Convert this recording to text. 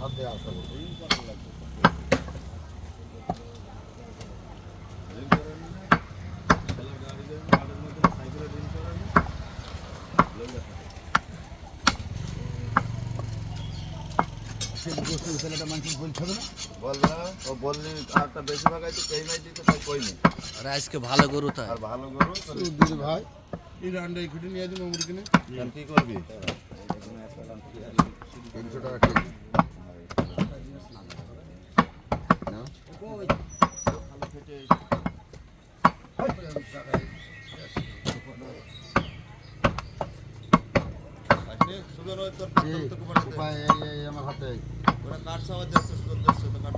হাতে আসা ছেলেটা মানুষ বলছে না বললা ও বললি আরটা বেশি ভাগাইতে কেই নাই দিতে তাই কইনি আর আজকে ভালো গরু তাই আর ভালো গরু দিদি ভাই এই রান্ডা ইকুটি নিয়ে দিন মুরগি কিনে কি করবি 300 টাকা কেজি না কই ভালো ফেটে সুগার হয় তোর আমার হাতে ওরা কাঠ সাওয়া যাচ্ছে সুগার যাচ্ছে তো কাঠ